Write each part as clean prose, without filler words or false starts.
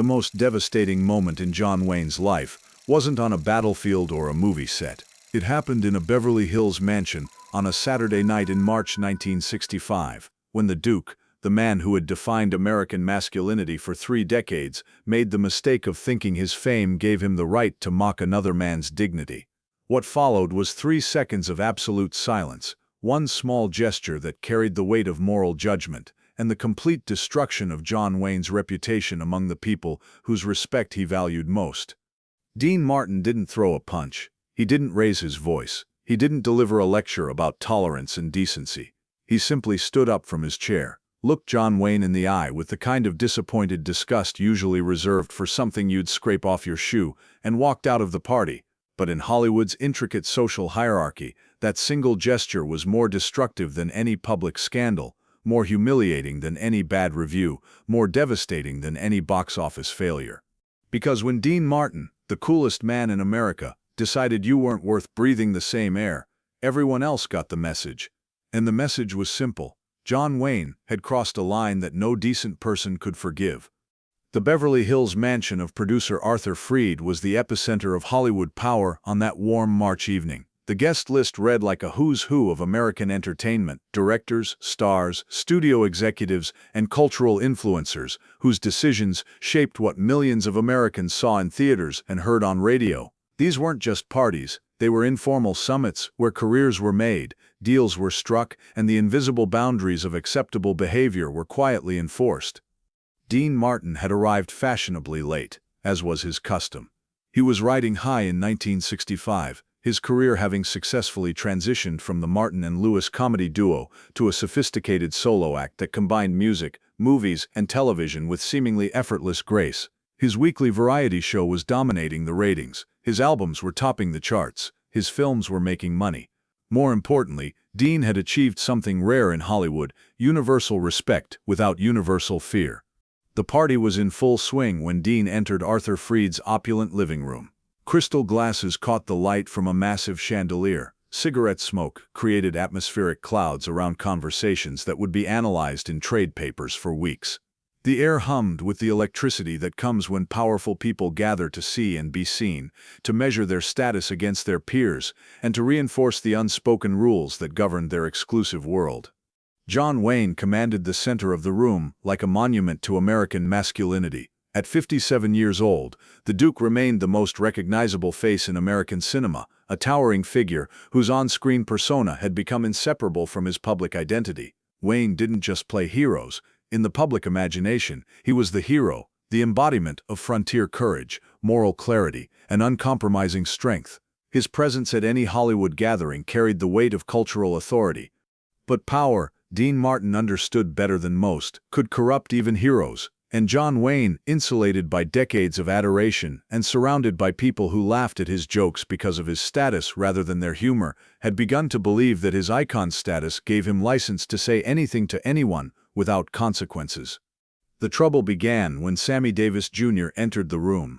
The most devastating moment in John Wayne's life wasn't on a battlefield or a movie set. It happened in a Beverly Hills mansion on a Saturday night in March 1965, when the Duke, the man who had defined American masculinity for 3 decades, made the mistake of thinking his fame gave him the right to mock another man's dignity. What followed was 3 seconds of absolute silence, one small gesture that carried the weight of moral judgment, and the complete destruction of John Wayne's reputation among the people whose respect he valued most. Dean Martin didn't throw a punch. He didn't raise his voice. He didn't deliver a lecture about tolerance and decency. He simply stood up from his chair, looked John Wayne in the eye with the kind of disappointed disgust usually reserved for something you'd scrape off your shoe, and walked out of the party. But in Hollywood's intricate social hierarchy, that single gesture was more destructive than any public scandal, more humiliating than any bad review, more devastating than any box office failure. Because when Dean Martin, the coolest man in America, decided you weren't worth breathing the same air, everyone else got the message. And the message was simple. John Wayne had crossed a line that no decent person could forgive. The Beverly Hills mansion of producer Arthur Freed was the epicenter of Hollywood power on that warm March evening. The guest list read like a who's who of American entertainment: directors, stars, studio executives, and cultural influencers whose decisions shaped what millions of Americans saw in theaters and heard on radio. These weren't just parties, they were informal summits where careers were made, deals were struck, and the invisible boundaries of acceptable behavior were quietly enforced. Dean Martin had arrived fashionably late, as was his custom. He was riding high in 1965, his career having successfully transitioned from the Martin and Lewis comedy duo to a sophisticated solo act that combined music, movies, and television with seemingly effortless grace. His weekly variety show was dominating the ratings, his albums were topping the charts, his films were making money. More importantly, Dean had achieved something rare in Hollywood: universal respect without universal fear. The party was in full swing when Dean entered Arthur Freed's opulent living room. Crystal glasses caught the light from a massive chandelier. Cigarette smoke created atmospheric clouds around conversations that would be analyzed in trade papers for weeks. The air hummed with the electricity that comes when powerful people gather to see and be seen, to measure their status against their peers, and to reinforce the unspoken rules that governed their exclusive world. John Wayne commanded the center of the room like a monument to American masculinity. At 57 years old, the Duke remained the most recognizable face in American cinema, a towering figure whose on-screen persona had become inseparable from his public identity. Wayne didn't just play heroes. In the public imagination, he was the hero, the embodiment of frontier courage, moral clarity, and uncompromising strength. His presence at any Hollywood gathering carried the weight of cultural authority. But power, Dean Martin understood better than most, could corrupt even heroes. And John Wayne, insulated by decades of adoration and surrounded by people who laughed at his jokes because of his status rather than their humor, had begun to believe that his icon status gave him license to say anything to anyone without consequences. The trouble began when Sammy Davis Jr. entered the room.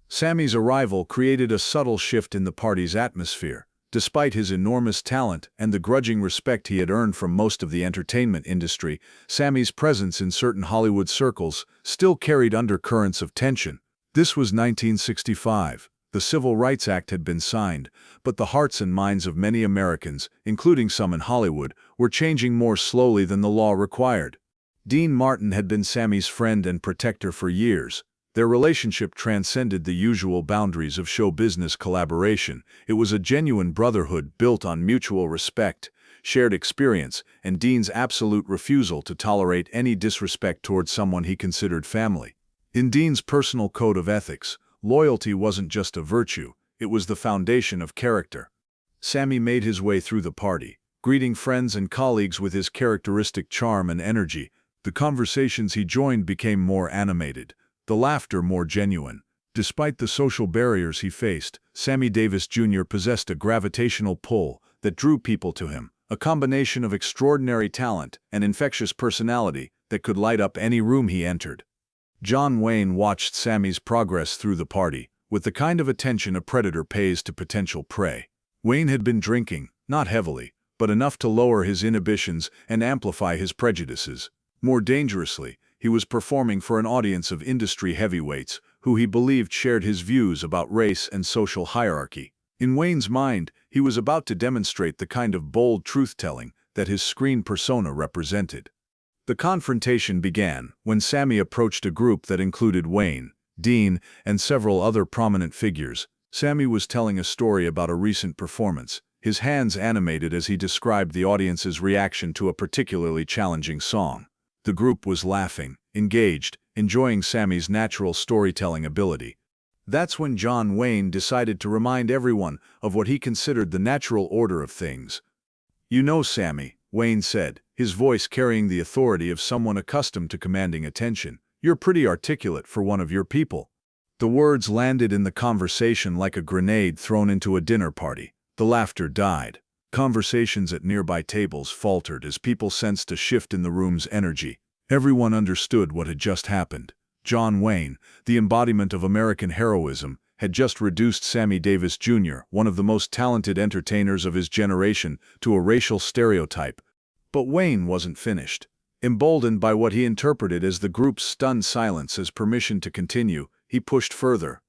Sammy's arrival created a subtle shift in the party's atmosphere. Despite his enormous talent and the grudging respect he had earned from most of the entertainment industry, Sammy's presence in certain Hollywood circles still carried undercurrents of tension. This was 1965. The Civil Rights Act had been signed, but the hearts and minds of many Americans, including some in Hollywood, were changing more slowly than the law required. Dean Martin had been Sammy's friend and protector for years. Their relationship transcended the usual boundaries of show business collaboration. It was a genuine brotherhood built on mutual respect, shared experience, and Dean's absolute refusal to tolerate any disrespect toward someone he considered family. In Dean's personal code of ethics, loyalty wasn't just a virtue, it was the foundation of character. Sammy made his way through the party, greeting friends and colleagues with his characteristic charm and energy. The conversations he joined became more animated, the laughter more genuine. Despite the social barriers he faced, Sammy Davis Jr. possessed a gravitational pull that drew people to him, a combination of extraordinary talent and infectious personality that could light up any room he entered. John Wayne watched Sammy's progress through the party with the kind of attention a predator pays to potential prey. Wayne had been drinking, not heavily, but enough to lower his inhibitions and amplify his prejudices. More dangerously, He was performing for an audience of industry heavyweights who he believed shared his views about race and social hierarchy. In Wayne's mind, he was about to demonstrate the kind of bold truth-telling that his screen persona represented. The confrontation began when Sammy approached a group that included Wayne, Dean, and several other prominent figures. Sammy was telling a story about a recent performance, his hands animated as he described the audience's reaction to a particularly challenging song. The group was laughing, engaged, enjoying Sammy's natural storytelling ability. That's when John Wayne decided to remind everyone of what he considered the natural order of things. "You know, Sammy," Wayne said, his voice carrying the authority of someone accustomed to commanding attention, "you're pretty articulate for one of your people." The words landed in the conversation like a grenade thrown into a dinner party. The laughter died. Conversations at nearby tables faltered as people sensed a shift in the room's energy. Everyone understood what had just happened. John Wayne, the embodiment of American heroism, had just reduced Sammy Davis Jr., one of the most talented entertainers of his generation, to a racial stereotype. But Wayne wasn't finished. Emboldened by what he interpreted as the group's stunned silence as permission to continue, he pushed further.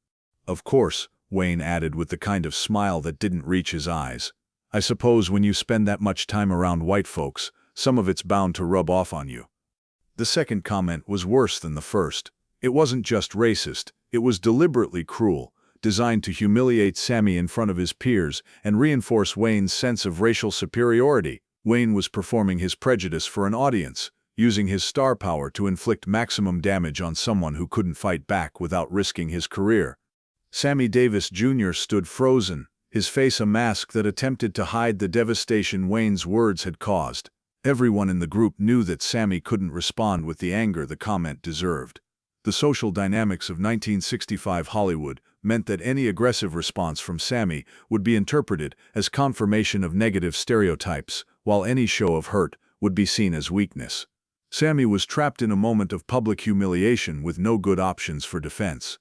"Of course," Wayne added with the kind of smile that didn't reach his eyes, "I suppose when you spend that much time around white folks, some of it's bound to rub off on you." The second comment was worse than the first. It wasn't just racist, it was deliberately cruel, designed to humiliate Sammy in front of his peers and reinforce Wayne's sense of racial superiority. Wayne was performing his prejudice for an audience, using his star power to inflict maximum damage on someone who couldn't fight back without risking his career. Sammy Davis Jr. stood frozen, his face a mask that attempted to hide the devastation Wayne's words had caused. Everyone in the group knew that Sammy couldn't respond with the anger the comment deserved. The social dynamics of 1965 Hollywood meant that any aggressive response from Sammy would be interpreted as confirmation of negative stereotypes, while any show of hurt would be seen as weakness. Sammy was trapped in a moment of public humiliation with no good options for defense.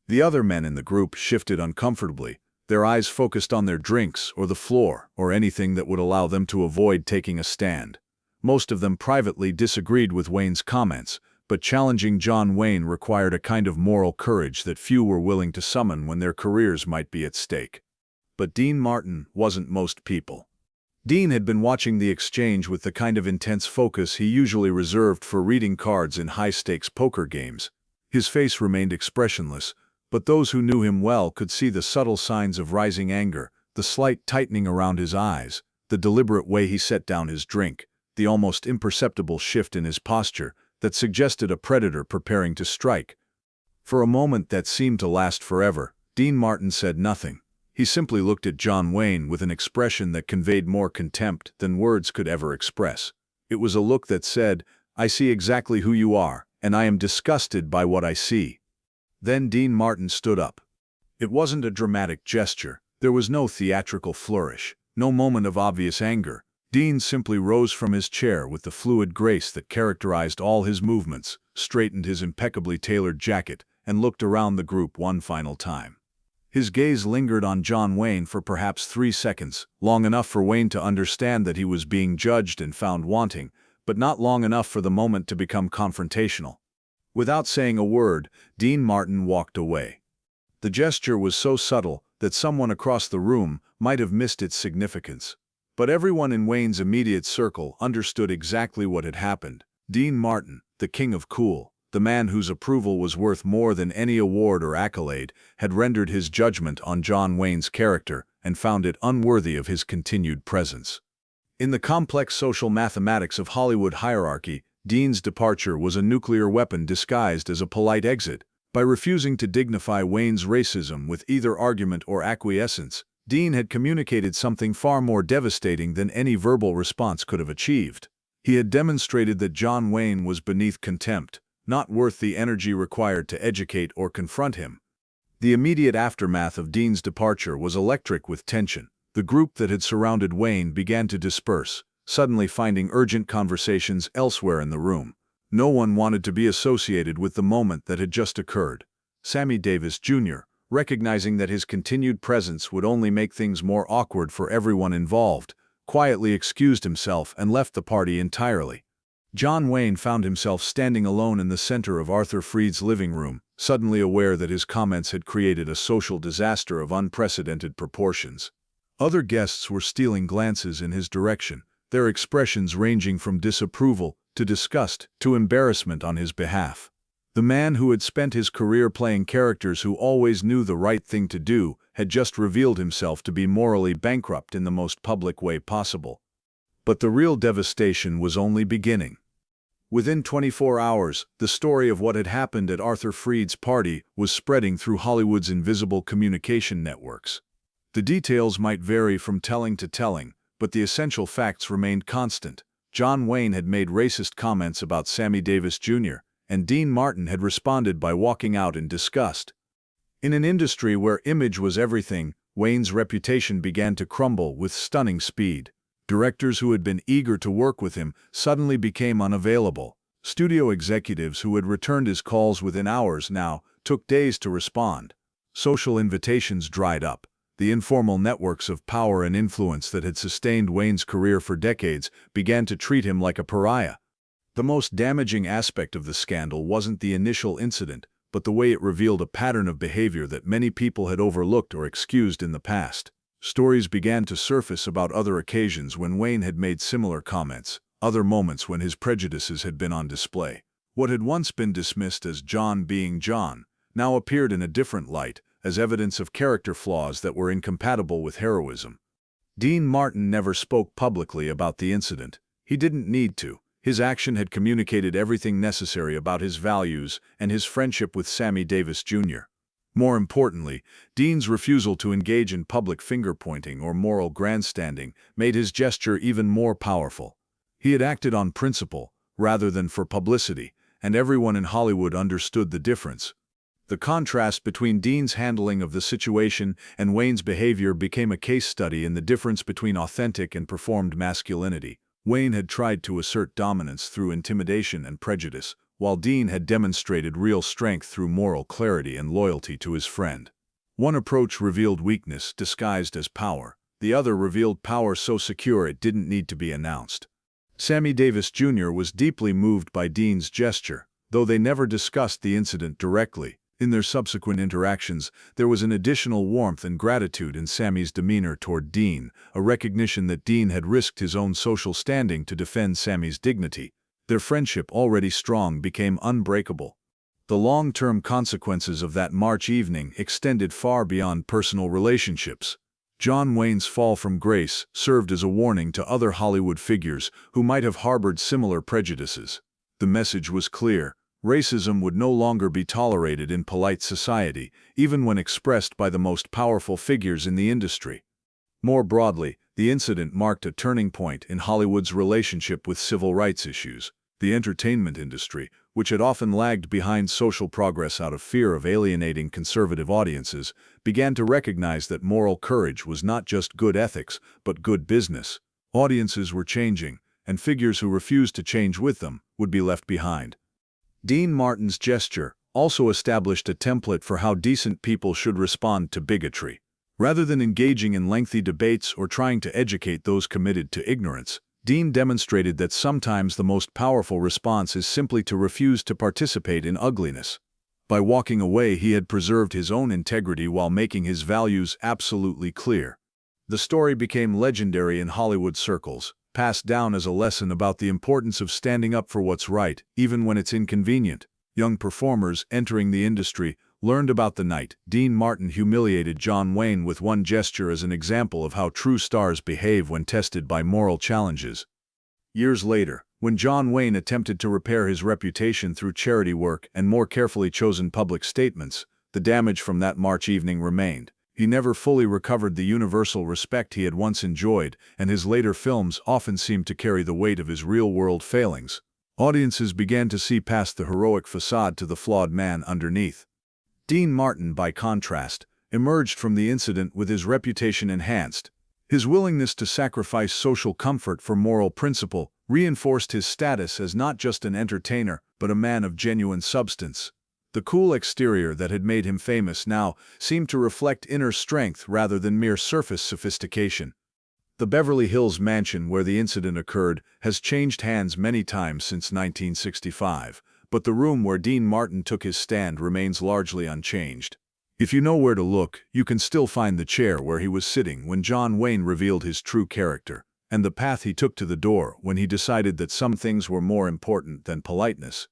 The other men in the group shifted uncomfortably, their eyes focused on their drinks or the floor or anything that would allow them to avoid taking a stand. Most of them privately disagreed with Wayne's comments, but challenging John Wayne required a kind of moral courage that few were willing to summon when their careers might be at stake. But Dean Martin wasn't most people. Dean had been watching the exchange with the kind of intense focus he usually reserved for reading cards in high-stakes poker games. His face remained expressionless, but those who knew him well could see the subtle signs of rising anger, the slight tightening around his eyes, the deliberate way he set down his drink, the almost imperceptible shift in his posture that suggested a predator preparing to strike. For a moment that seemed to last forever, Dean Martin said nothing. He simply looked at John Wayne with an expression that conveyed more contempt than words could ever express. It was a look that said, "I see exactly who you are, and I am disgusted by what I see." Then Dean Martin stood up. It wasn't a dramatic gesture. There was no theatrical flourish, no moment of obvious anger. Dean simply rose from his chair with the fluid grace that characterized all his movements, straightened his impeccably tailored jacket, and looked around the group one final time. His gaze lingered on John Wayne for perhaps 3 seconds, long enough for Wayne to understand that he was being judged and found wanting, but not long enough for the moment to become confrontational. Without saying a word, Dean Martin walked away. The gesture was so subtle that someone across the room might have missed its significance. But everyone in Wayne's immediate circle understood exactly what had happened. Dean Martin, the king of cool, the man whose approval was worth more than any award or accolade, had rendered his judgment on John Wayne's character and found it unworthy of his continued presence. In the complex social mathematics of Hollywood hierarchy, Dean's departure was a nuclear weapon disguised as a polite exit. By refusing to dignify Wayne's racism with either argument or acquiescence, Dean had communicated something far more devastating than any verbal response could have achieved. He had demonstrated that John Wayne was beneath contempt, not worth the energy required to educate or confront him. The immediate aftermath of Dean's departure was electric with tension. The group that had surrounded Wayne began to disperse, suddenly finding urgent conversations elsewhere in the room. No one wanted to be associated with the moment that had just occurred. Sammy Davis Jr., recognizing that his continued presence would only make things more awkward for everyone involved, quietly excused himself and left the party entirely. John Wayne found himself standing alone in the center of Arthur Freed's living room, suddenly aware that his comments had created a social disaster of unprecedented proportions. Other guests were stealing glances in his direction, their expressions ranging from disapproval to disgust to embarrassment on his behalf. The man who had spent his career playing characters who always knew the right thing to do had just revealed himself to be morally bankrupt in the most public way possible. But the real devastation was only beginning. Within 24 hours, the story of what had happened at Arthur Freed's party was spreading through Hollywood's invisible communication networks. The details might vary from telling to telling, but the essential facts remained constant. John Wayne had made racist comments about Sammy Davis Jr., and Dean Martin had responded by walking out in disgust. In an industry where image was everything, Wayne's reputation began to crumble with stunning speed. Directors who had been eager to work with him suddenly became unavailable. Studio executives who had returned his calls within hours now took days to respond. Social invitations dried up. The informal networks of power and influence that had sustained Wayne's career for decades began to treat him like a pariah. The most damaging aspect of the scandal wasn't the initial incident, but the way it revealed a pattern of behavior that many people had overlooked or excused in the past. Stories began to surface about other occasions when Wayne had made similar comments, other moments when his prejudices had been on display. What had once been dismissed as John being John now appeared in a different light, as evidence of character flaws that were incompatible with heroism. Dean Martin never spoke publicly about the incident. He didn't need to. His action had communicated everything necessary about his values and his friendship with Sammy Davis Jr. More importantly, Dean's refusal to engage in public finger-pointing or moral grandstanding made his gesture even more powerful. He had acted on principle, rather than for publicity, and everyone in Hollywood understood the difference. The contrast between Dean's handling of the situation and Wayne's behavior became a case study in the difference between authentic and performed masculinity. Wayne had tried to assert dominance through intimidation and prejudice, while Dean had demonstrated real strength through moral clarity and loyalty to his friend. One approach revealed weakness disguised as power. The other revealed power so secure it didn't need to be announced. Sammy Davis Jr. was deeply moved by Dean's gesture, though they never discussed the incident directly. In their subsequent interactions, there was an additional warmth and gratitude in Sammy's demeanor toward Dean, a recognition that Dean had risked his own social standing to defend Sammy's dignity. Their friendship, already strong, became unbreakable. The long-term consequences of that March evening extended far beyond personal relationships. John Wayne's fall from grace served as a warning to other Hollywood figures who might have harbored similar prejudices. The message was clear. Racism would no longer be tolerated in polite society, even when expressed by the most powerful figures in the industry. More broadly, the incident marked a turning point in Hollywood's relationship with civil rights issues. The entertainment industry, which had often lagged behind social progress out of fear of alienating conservative audiences, began to recognize that moral courage was not just good ethics, but good business. Audiences were changing, and figures who refused to change with them would be left behind. Dean Martin's gesture also established a template for how decent people should respond to bigotry. Rather than engaging in lengthy debates or trying to educate those committed to ignorance, Dean demonstrated that sometimes the most powerful response is simply to refuse to participate in ugliness. By walking away, he had preserved his own integrity while making his values absolutely clear. The story became legendary in Hollywood circles, passed down as a lesson about the importance of standing up for what's right, even when it's inconvenient. Young performers entering the industry learned about the night Dean Martin humiliated John Wayne with one gesture as an example of how true stars behave when tested by moral challenges. Years later, when John Wayne attempted to repair his reputation through charity work and more carefully chosen public statements, the damage from that March evening remained. He never fully recovered the universal respect he had once enjoyed, and his later films often seemed to carry the weight of his real-world failings. Audiences began to see past the heroic facade to the flawed man underneath. Dean Martin, by contrast, emerged from the incident with his reputation enhanced. His willingness to sacrifice social comfort for moral principle reinforced his status as not just an entertainer, but a man of genuine substance. The cool exterior that had made him famous now seemed to reflect inner strength rather than mere surface sophistication. The Beverly Hills mansion where the incident occurred has changed hands many times since 1965, but the room where Dean Martin took his stand remains largely unchanged. If you know where to look, you can still find the chair where he was sitting when John Wayne revealed his true character, and the path he took to the door when he decided that some things were more important than politeness.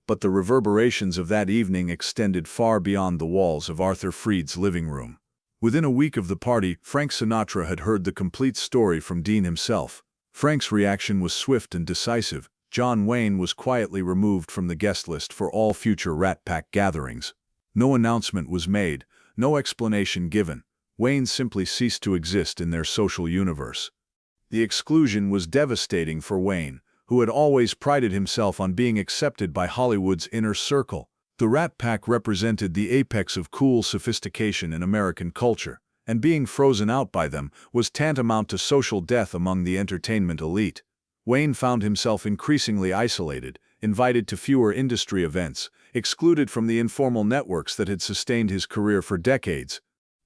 But the reverberations of that evening extended far beyond the walls of Arthur Freed's living room. Within a week of the party, Frank Sinatra had heard the complete story from Dean himself. Frank's reaction was swift and decisive. John Wayne was quietly removed from the guest list for all future Rat Pack gatherings. No announcement was made, no explanation given. Wayne simply ceased to exist in their social universe. The exclusion was devastating for Wayne, who had always prided himself on being accepted by Hollywood's inner circle. The Rat Pack represented the apex of cool sophistication in American culture, and being frozen out by them was tantamount to social death among the entertainment elite. Wayne found himself increasingly isolated, invited to fewer industry events, excluded from the informal networks that had sustained his career for decades.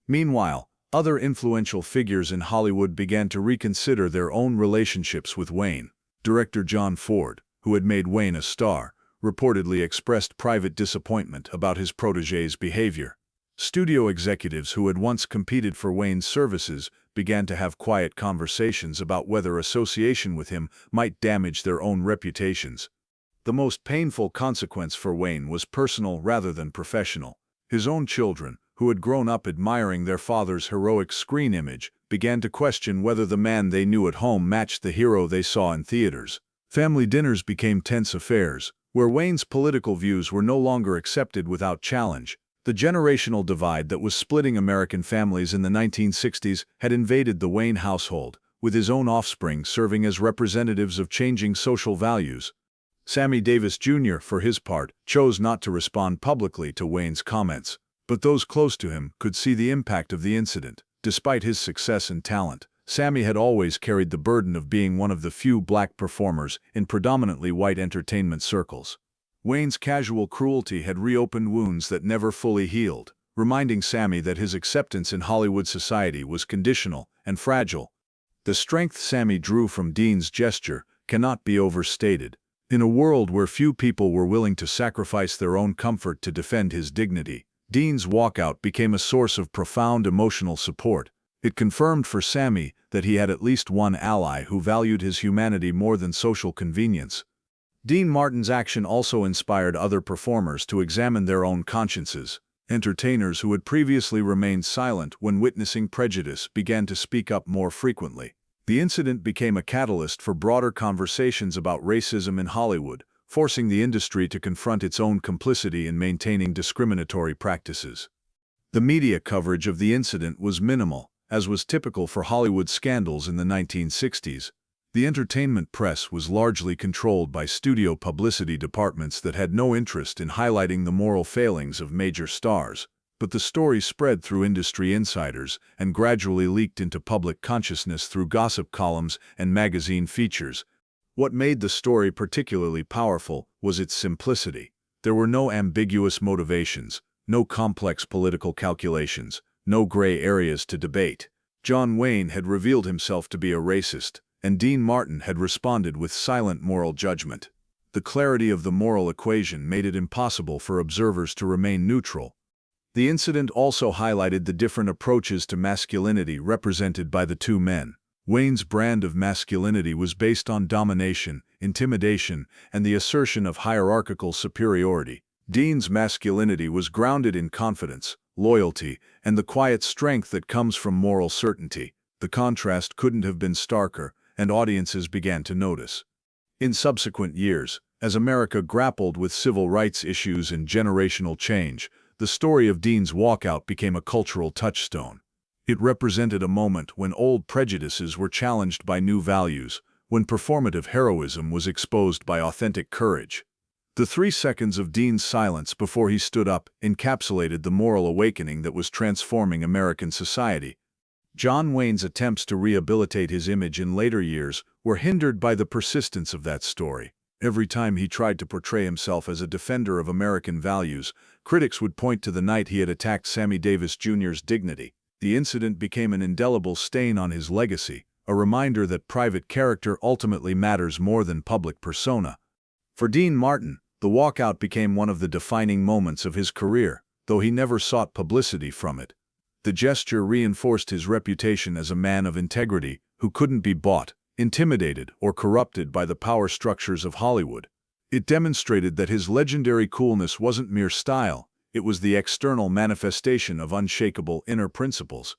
Meanwhile, other influential figures in Hollywood began to reconsider their own relationships with Wayne. Director John Ford, who had made Wayne a star, reportedly expressed private disappointment about his protégé's behavior. Studio executives who had once competed for Wayne's services began to have quiet conversations about whether association with him might damage their own reputations. The most painful consequence for Wayne was personal rather than professional. His own children, who had grown up admiring their father's heroic screen image, began to question whether the man they knew at home matched the hero they saw in theaters. Family dinners became tense affairs, where Wayne's political views were no longer accepted without challenge. The generational divide that was splitting American families in the 1960s had invaded the Wayne household, with his own offspring serving as representatives of changing social values. Sammy Davis Jr., for his part, chose not to respond publicly to Wayne's comments, but those close to him could see the impact of the incident. Despite his success and talent, Sammy had always carried the burden of being one of the few black performers in predominantly white entertainment circles. Wayne's casual cruelty had reopened wounds that never fully healed, reminding Sammy that his acceptance in Hollywood society was conditional and fragile. The strength Sammy drew from Dean's gesture cannot be overstated. In a world where few people were willing to sacrifice their own comfort to defend his dignity, Dean's walkout became a source of profound emotional support. It confirmed for Sammy that he had at least one ally who valued his humanity more than social convenience. Dean Martin's action also inspired other performers to examine their own consciences. Entertainers who had previously remained silent when witnessing prejudice began to speak up more frequently. The incident became a catalyst for broader conversations about racism in Hollywood, forcing the industry to confront its own complicity in maintaining discriminatory practices. The media coverage of the incident was minimal, as was typical for Hollywood scandals in the 1960s. The entertainment press was largely controlled by studio publicity departments that had no interest in highlighting the moral failings of major stars. But the story spread through industry insiders and gradually leaked into public consciousness through gossip columns and magazine features. What made the story particularly powerful was its simplicity. There were no ambiguous motivations, no complex political calculations, no gray areas to debate. John Wayne had revealed himself to be a racist, and Dean Martin had responded with silent moral judgment. The clarity of the moral equation made it impossible for observers to remain neutral. The incident also highlighted the different approaches to masculinity represented by the two men. Wayne's brand of masculinity was based on domination, intimidation, and the assertion of hierarchical superiority. Dean's masculinity was grounded in confidence, loyalty, and the quiet strength that comes from moral certainty. The contrast couldn't have been starker, and audiences began to notice. In subsequent years, as America grappled with civil rights issues and generational change, the story of Dean's walkout became a cultural touchstone. It represented a moment when old prejudices were challenged by new values, when performative heroism was exposed by authentic courage. The 3 seconds of Dean's silence before he stood up encapsulated the moral awakening that was transforming American society. John Wayne's attempts to rehabilitate his image in later years were hindered by the persistence of that story. Every time he tried to portray himself as a defender of American values, critics would point to the night he had attacked Sammy Davis Jr.'s dignity. The incident became an indelible stain on his legacy, a reminder that private character ultimately matters more than public persona. For Dean Martin, the walkout became one of the defining moments of his career, though he never sought publicity from it. The gesture reinforced his reputation as a man of integrity who couldn't be bought, intimidated, or corrupted by the power structures of Hollywood. It demonstrated that his legendary coolness wasn't mere style, it was the external manifestation of unshakable inner principles.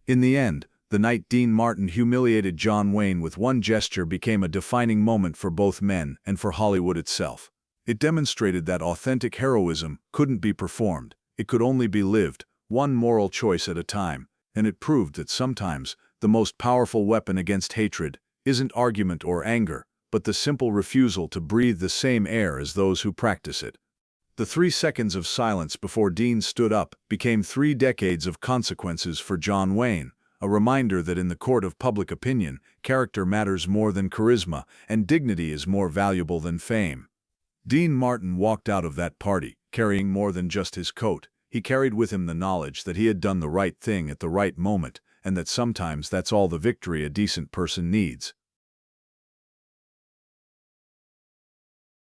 In the end, the night Dean Martin humiliated John Wayne with one gesture became a defining moment for both men and for Hollywood itself. It demonstrated that authentic heroism couldn't be performed, it could only be lived, one moral choice at a time, and it proved that sometimes the most powerful weapon against hatred isn't argument or anger, but the simple refusal to breathe the same air as those who practice it. The 3 seconds of silence before Dean stood up became 3 decades of consequences for John Wayne, a reminder that in the court of public opinion, character matters more than charisma, and dignity is more valuable than fame. Dean Martin walked out of that party, carrying more than just his coat. He carried with him the knowledge that he had done the right thing at the right moment, and that sometimes that's all the victory a decent person needs.